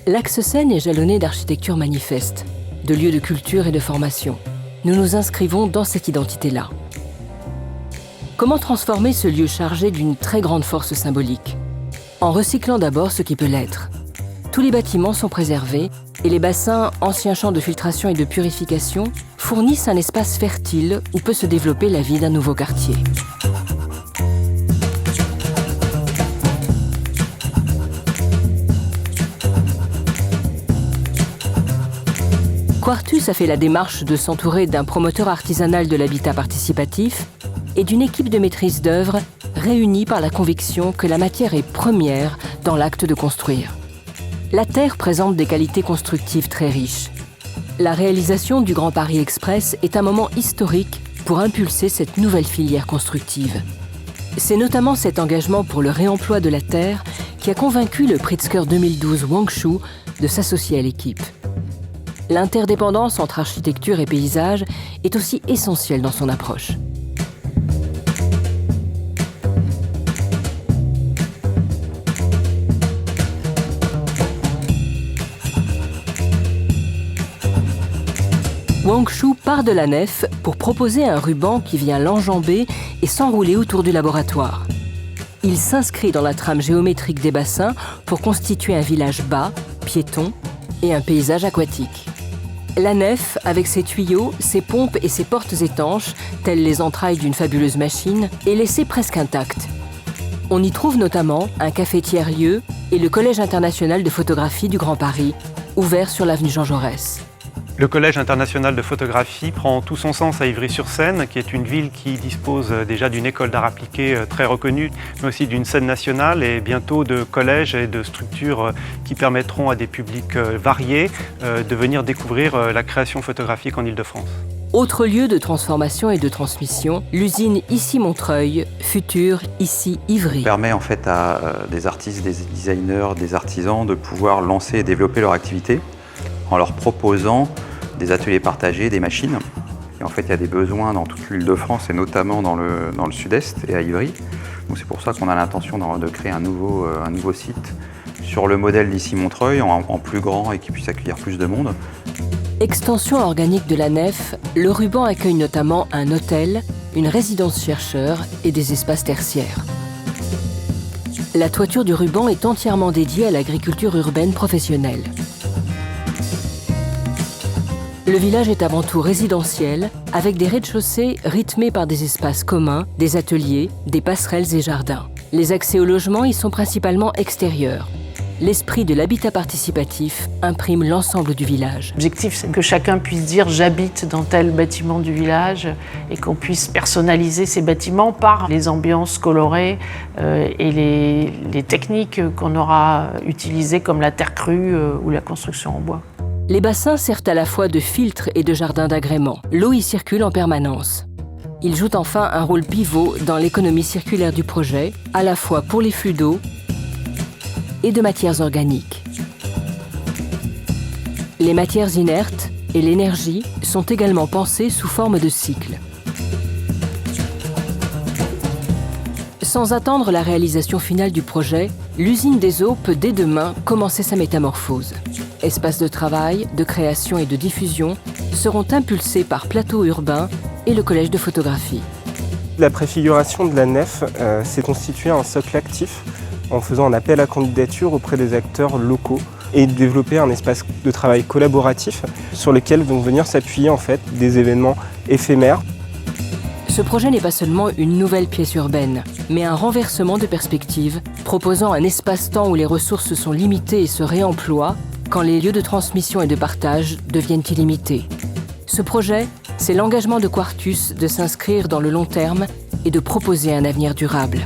L'axe Seine est jalonné d'architecture manifeste, de lieux de culture et de formation. Nous nous inscrivons dans cette identité-là. Comment transformer ce lieu chargé d'une très grande force symbolique? En recyclant d'abord ce qui peut l'être. Tous les bâtiments sont préservés et les bassins, anciens champs de filtration et de purification, fournissent un espace fertile où peut se développer la vie d'un nouveau quartier. Quartus a fait la démarche de s'entourer d'un promoteur artisanal de l'habitat participatif et d'une équipe de maîtrise d'œuvre réunie par la conviction que la matière est première dans l'acte de construire. La terre présente des qualités constructives très riches. La réalisation du Grand Paris Express est un moment historique pour impulser cette nouvelle filière constructive. C'est notamment cet engagement pour le réemploi de la terre qui a convaincu le Pritzker 2012 Wangshu de s'associer à l'équipe. L'interdépendance entre architecture et paysage est aussi essentielle dans son approche. Wangshu part de la nef pour proposer un ruban qui vient l'enjamber et s'enrouler autour du laboratoire. Il s'inscrit dans la trame géométrique des bassins pour constituer un village bas, piéton et un paysage aquatique. La nef, avec ses tuyaux, ses pompes et ses portes étanches, telles les entrailles d'une fabuleuse machine, est laissée presque intacte. On y trouve notamment un café tiers-lieu et le Collège international de photographie du Grand Paris, ouvert sur l'avenue Jean Jaurès. Le Collège international de photographie prend tout son sens à Ivry-sur-Seine, qui est une ville qui dispose déjà d'une école d'art appliqué très reconnue, mais aussi d'une scène nationale et bientôt de collèges et de structures qui permettront à des publics variés de venir découvrir la création photographique en Île-de-France. Autre lieu de transformation et de transmission, l'usine Ici Montreuil, future Ici Ivry. Ça permet en fait à des artistes, des designers, des artisans de pouvoir lancer et développer leur activité en leur proposant des ateliers partagés, des machines. Et en fait, il y a des besoins dans toute l'Île-de-France et notamment dans le sud-est et à Ivry. Donc c'est pour ça qu'on a l'intention de créer un nouveau site sur le modèle d'Ici Montreuil, en plus grand et qui puisse accueillir plus de monde. Extension organique de la nef, le ruban accueille notamment un hôtel, une résidence chercheur et des espaces tertiaires. La toiture du ruban est entièrement dédiée à l'agriculture urbaine professionnelle. Le village est avant tout résidentiel, avec des rez-de-chaussée rythmés par des espaces communs, des ateliers, des passerelles et jardins. Les accès au logement y sont principalement extérieurs. L'esprit de l'habitat participatif imprime l'ensemble du village. L'objectif, c'est que chacun puisse dire « j'habite dans tel bâtiment du village » et qu'on puisse personnaliser ces bâtiments par les ambiances colorées et les techniques qu'on aura utilisées comme la terre crue ou la construction en bois. Les bassins servent à la fois de filtre et de jardin d'agrément. L'eau y circule en permanence. Ils jouent enfin un rôle pivot dans l'économie circulaire du projet, à la fois pour les flux d'eau et de matières organiques. Les matières inertes et l'énergie sont également pensées sous forme de cycle. Sans attendre la réalisation finale du projet, l'usine des eaux peut dès demain commencer sa métamorphose. Espaces de travail, de création et de diffusion seront impulsés par Plateau Urbain et le Collège de photographie. La préfiguration de la nef s'est constituée en socle actif en faisant un appel à candidature auprès des acteurs locaux et développer un espace de travail collaboratif sur lequel vont venir s'appuyer en fait des événements éphémères. Ce projet n'est pas seulement une nouvelle pièce urbaine, mais un renversement de perspective proposant un espace-temps où les ressources sont limitées et se réemploient quand les lieux de transmission et de partage deviennent illimités. Ce projet, c'est l'engagement de Quartus de s'inscrire dans le long terme et de proposer un avenir durable.